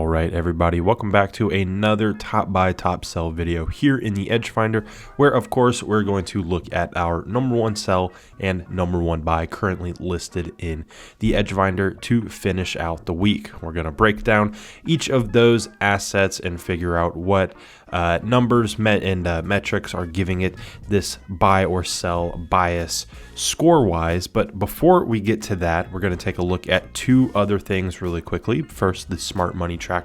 Alright everybody, welcome back to another top buy top sell video here in the EdgeFinder, where of course we're going to look at our number one sell and number one buy currently listed in the EdgeFinder to finish out the week. We're going to break down each of those assets and figure out what numbers and metrics are giving it this buy or sell bias score wise. But before we get to that, we're going to take a look at two other things really quickly. First, the smart money tracker,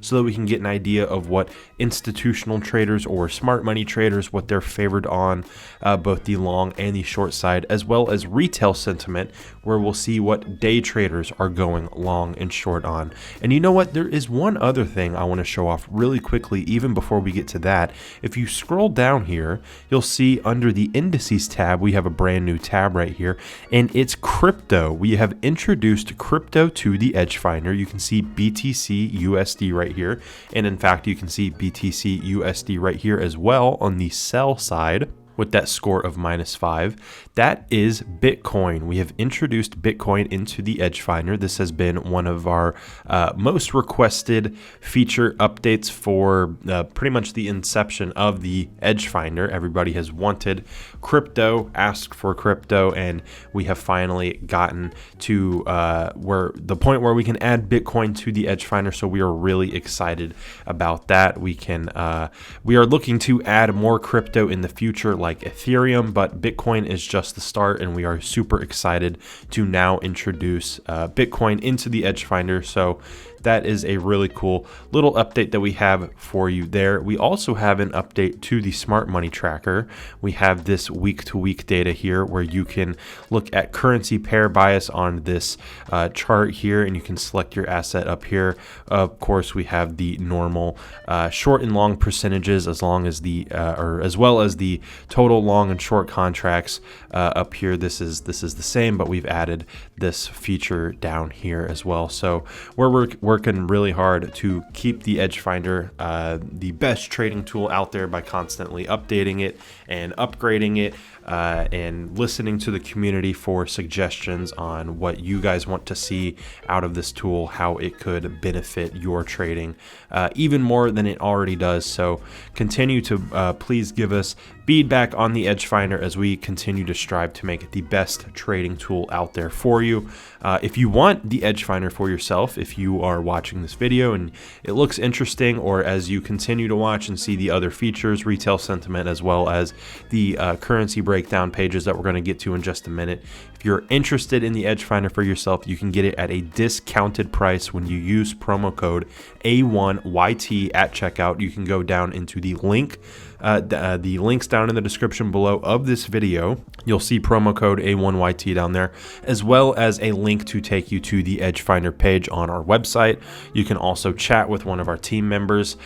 so that we can get an idea of what institutional traders or smart money traders, what they're favored on both the long and the short side, as well as retail sentiment, where we'll see what day traders are going long and short on. And you know what, there is one other thing I want to show off really quickly even before we get to that. If you scroll down here, you'll see under the indices tab, we have a brand new tab right here, and it's crypto. We have introduced crypto to the EdgeFinder. You can see BTC USD right here, and in fact you can see BTC USD right here as well on the sell side with that score of -5. That is Bitcoin. We have introduced Bitcoin into the EdgeFinder. This has been one of our most requested feature updates for pretty much the inception of the EdgeFinder. Everybody has wanted crypto, asked for crypto, and we have finally gotten to the point where we can add Bitcoin to the EdgeFinder. So we are really excited about that. We are looking to add more crypto in the future, like Ethereum, but Bitcoin is just the start, and we are super excited to now introduce Bitcoin into the EdgeFinder. So that is a really cool little update that we have for you there. We also have an update to the smart money tracker. We have this week-to-week data here where you can look at currency pair bias on this chart here, and you can select your asset up here. Of course, we have the normal short and long percentages, as well as the total long and short contracts up here. This is the same, but we've added this feature down here as well. So we're working really hard to keep the EdgeFinder the best trading tool out there by constantly updating it and upgrading it and listening to the community for suggestions on what you guys want to see out of this tool, how it could benefit your trading even more than it already does. So continue to please give us feedback on the EdgeFinder as we continue to strive to make it the best trading tool out there for you. If you want the EdgeFinder for yourself, if you are watching this video and it looks interesting, or as you continue to watch and see the other features, retail sentiment, as well as the currency breakdown pages that we're going to get to in just a minute, if you're interested in the EdgeFinder for yourself, you can get it at a discounted price when you use promo code A1YT at checkout. You can go down into the link, the links down in the description below of this video. You'll see promo code A1YT down there, as well as a link to take you to the EdgeFinder page on our website. You can also chat with one of our team members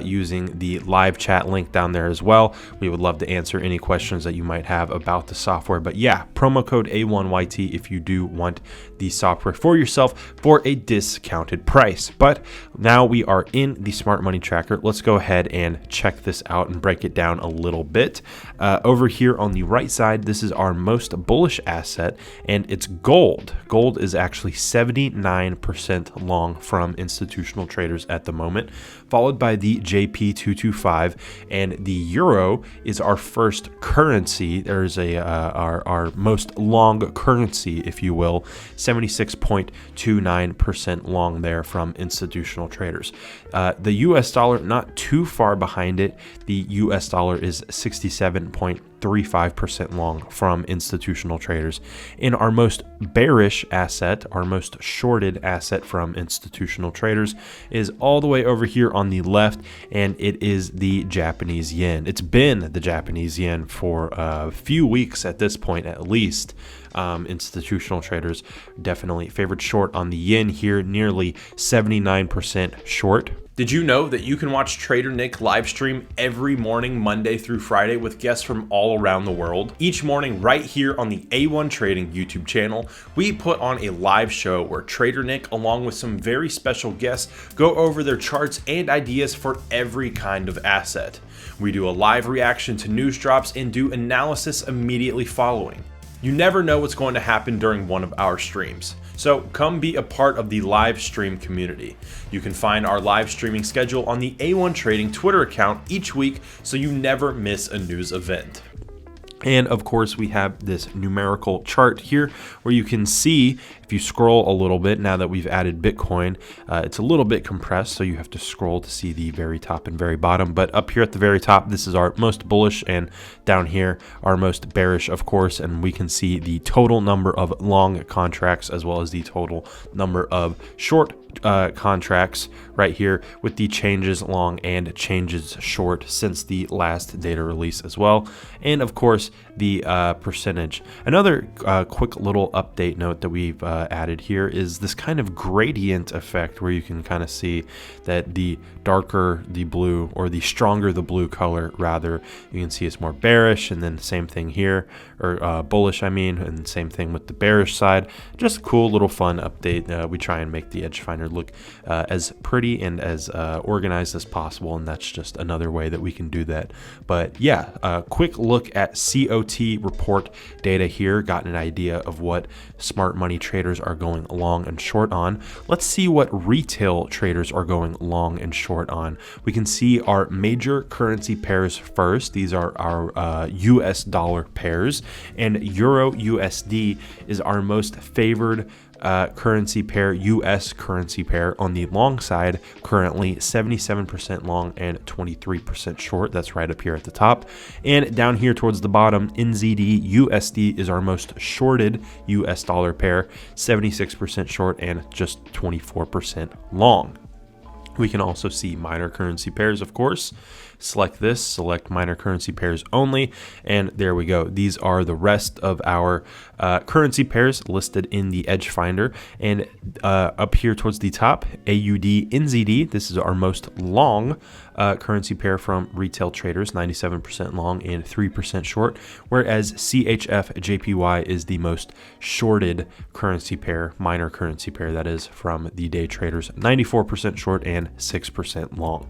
using the live chat link down there as well. We would love to answer any questions that you might have about the software. But yeah, promo code A1YT if you do want the software for yourself for a discounted price. But now we are in the smart money tracker. Let's go ahead and check this out and break it down a little bit. Over here on the right side, this is our most bullish asset, and it's gold. Gold is actually 79% long from institutional traders at the moment, followed by the JP225, and the euro is our first currency. There's our most long currency, if you will, 76.29% long there from institutional traders. The US dollar, not too far behind it. The US dollar is 67.35% long from institutional traders. In our most bearish asset, our most shorted asset from institutional traders, is all the way over here on the left, and it is the Japanese yen. It's been the Japanese yen for a few weeks at this point, at least. Institutional traders definitely favored short on the yen here, nearly 79% short. Did you know that you can watch Trader Nick live stream every morning, Monday through Friday, with guests from all around the world? Each morning right here on the A1 Trading YouTube channel, we put on a live show where Trader Nick, along with some very special guests, go over their charts and ideas for every kind of asset. We do a live reaction to news drops and do analysis immediately following. You never know what's going to happen during one of our streams. So come be a part of the live stream community. You can find our live streaming schedule on the A1 Trading Twitter account each week so you never miss a news event. And of course, we have this numerical chart here where you can see, if you scroll a little bit, now that we've added Bitcoin, it's a little bit compressed, so you have to scroll to see the very top and very bottom. But up here at the very top, this is our most bullish, and down here, our most bearish, of course. And we can see the total number of long contracts as well as the total number of short contracts right here, with the changes long and changes short since the last data release as well. And of course, the percentage. Another quick little update note that we've added here is this kind of gradient effect where you can kind of see that the darker the blue, or the stronger the blue color rather, you can see it's more bearish, and then same thing here, or bullish I mean, and same thing with the bearish side. Just a cool little fun update. We try and make the EdgeFinder look as pretty and as organized as possible, and that's just another way that we can do that. But yeah, a quick look at COT report data here, got an idea of what smart money traders are going long and short on. Let's see what retail traders are going long and short on. We can see our major currency pairs first. These are our US dollar pairs, and Euro USD is our most favored currency pair, US currency pair on the long side, currently 77% long and 23% short. That's right up here at the top. And down here towards the bottom, NZD USD is our most shorted US dollar pair, 76% short and just 24% long. We can also see minor currency pairs, of course. Select this, select minor currency pairs only, and there we go. These are the rest of our currency pairs listed in the EdgeFinder. And up here towards the top, AUD NZD, this is our most long currency pair from retail traders, 97% long and 3% short, whereas CHF JPY is the most shorted currency pair, minor currency pair that is, from the day traders, 94% short and 6% long.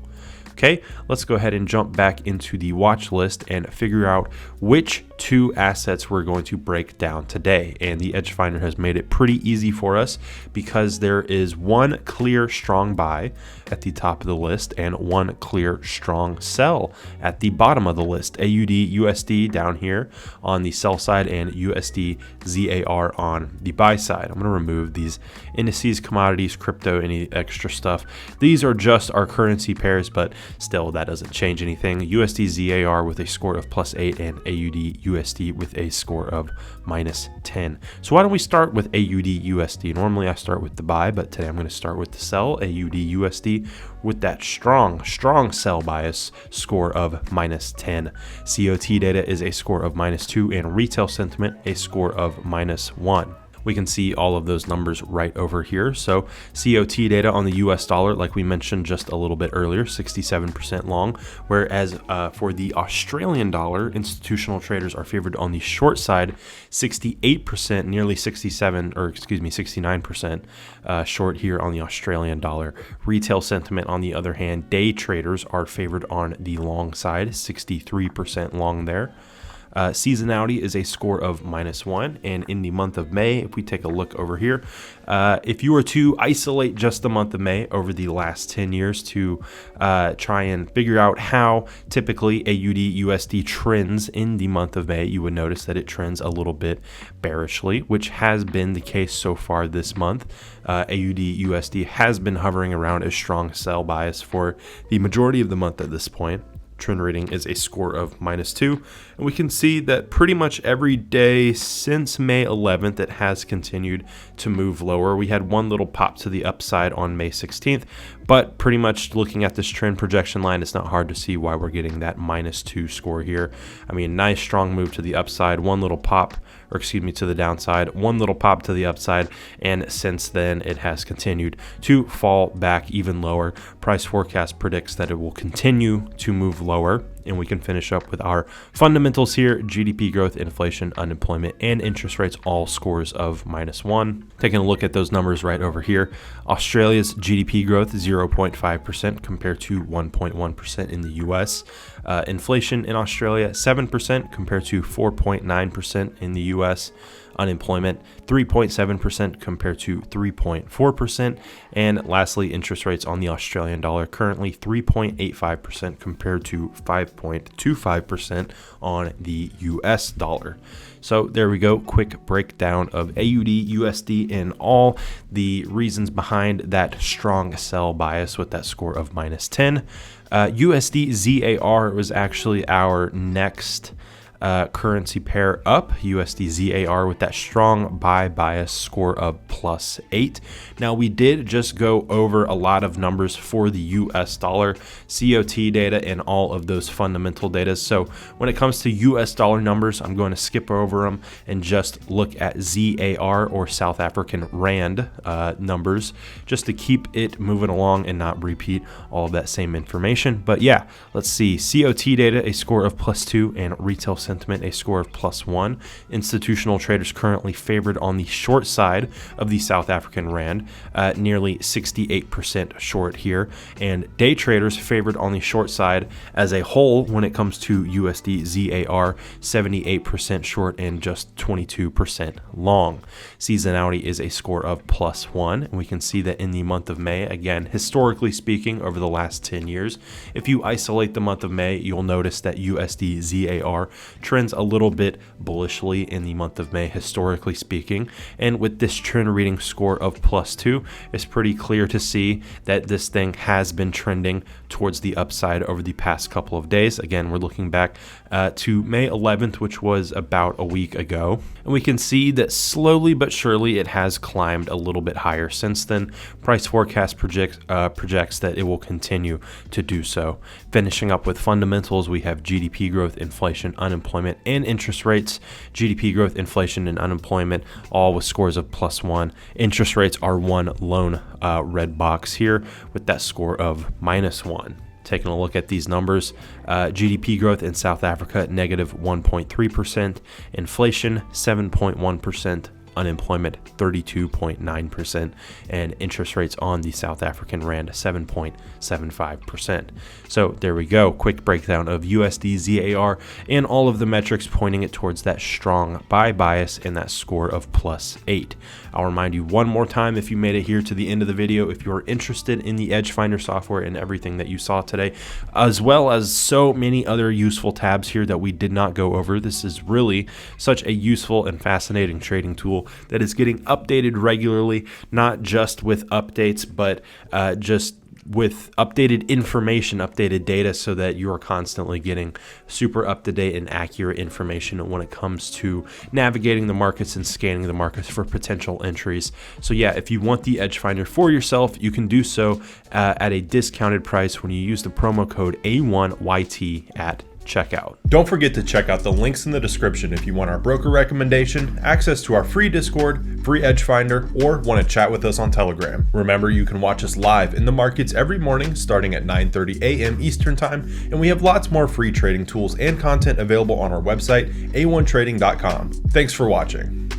Okay, let's go ahead and jump back into the watch list and figure out which two assets we're going to break down today. And the EdgeFinder has made it pretty easy for us because there is one clear strong buy at the top of the list and one clear strong sell at the bottom of the list. AUD USD down here on the sell side and USD ZAR on the buy side. I'm going to remove these indices, commodities, crypto, any extra stuff. These are just our currency pairs, but still, that doesn't change anything. USD ZAR with a score of +8 and AUD USD with a score of -10. So why don't we start with AUD USD? Normally I start with the buy, but today I'm going to start with the sell. AUD USD with that strong sell bias score of -10. COT data is a score of -2, and retail sentiment a score of -1. We can see all of those numbers right over here. So COT data on the US dollar, like we mentioned just a little bit earlier, 67% long, whereas for the Australian dollar, institutional traders are favored on the short side, 68%, nearly 69% short here on the Australian dollar. Retail sentiment, on the other hand, day traders are favored on the long side, 63% long there. Seasonality is a score of -1, and in the month of May, if we take a look over here, if you were to isolate just the month of May over the last 10 years to try and figure out how typically AUD USD trends in the month of May, you would notice that it trends a little bit bearishly, which has been the case so far this month. AUD USD has been hovering around a strong sell bias for the majority of the month at this point. Trend rating is a score of -2, and we can see that pretty much every day since May 11th it has continued to move lower. We had one little pop to the upside on May 16th, but pretty much looking at this trend projection line, it's not hard to see why we're getting that -2 score here. I mean, nice strong move to the upside, one little pop, or excuse me, to the downside, one little pop to the upside, and since then it has continued to fall back even lower. Price forecast predicts that it will continue to move lower lower. And we can finish up with our fundamentals here: GDP growth, inflation, unemployment, and interest rates, all scores of -1. Taking a look at those numbers right over here, Australia's GDP growth 0.5% compared to 1.1% in the US. Inflation in Australia 7% compared to 4.9% in the US. Unemployment 3.7% compared to 3.4%. And lastly, interest rates on the Australian dollar currently 3.85% compared to 5.25% on the US dollar. So there we go, quick breakdown of AUD, USD, and all the reasons behind that strong sell bias with that score of -10. USD ZAR was actually our next currency pair up, USD ZAR, with that strong buy bias score of +8. Now we did just go over a lot of numbers for the US dollar, COT data, and all of those fundamental data. So when it comes to US dollar numbers, I'm going to skip over them and just look at ZAR, or South African Rand, numbers, just to keep it moving along and not repeat all of that same information. But yeah, let's see. COT data, a score of +2, and retail sentiment, a score of +1. Institutional traders currently favored on the short side of the South African Rand, nearly 68% short here, and day traders favored on the short side as a whole when it comes to USD ZAR, 78% short and just 22% long. Seasonality is a score of +1, and we can see that in the month of May, again, historically speaking, over the last 10 years, if you isolate the month of May, you'll notice that USD ZAR trends a little bit bullishly in the month of May, historically speaking. And with this trend reading score of +2, it's pretty clear to see that this thing has been trending towards the upside over the past couple of days. Again, we're looking back to May 11th, which was about a week ago. And we can see that slowly but surely it has climbed a little bit higher since then. Price forecast projects that it will continue to do so. Finishing up with fundamentals, we have GDP growth, inflation, unemployment, and interest rates. GDP growth, inflation, and unemployment, all with scores of +1. Interest rates are one lone red box here with that score of -1. Taking a look at these numbers, GDP growth in South Africa, -1.3%, inflation 7.1%, unemployment 32.9%, and interest rates on the South African Rand 7.75%. So there we go, quick breakdown of USD ZAR and all of the metrics pointing it towards that strong buy bias and that score of +8. I'll remind you one more time, if you made it here to the end of the video, if you're interested in the EdgeFinder software and everything that you saw today, as well as so many other useful tabs here that we did not go over, this is really such a useful and fascinating trading tool that is getting updated regularly, not just with updates, but just with updated information, updated data, so that you are constantly getting super up-to-date and accurate information when it comes to navigating the markets and scanning the markets for potential entries. So yeah, if you want the EdgeFinder for yourself, you can do so at a discounted price when you use the promo code A1YT at checkout. Don't forget to check out the links in the description if you want our broker recommendation, access to our free Discord, free EdgeFinder, or want to chat with us on Telegram. Remember, you can watch us live in the markets every morning starting at 9:30 a.m. Eastern Time, and we have lots more free trading tools and content available on our website, a1trading.com. Thanks for watching.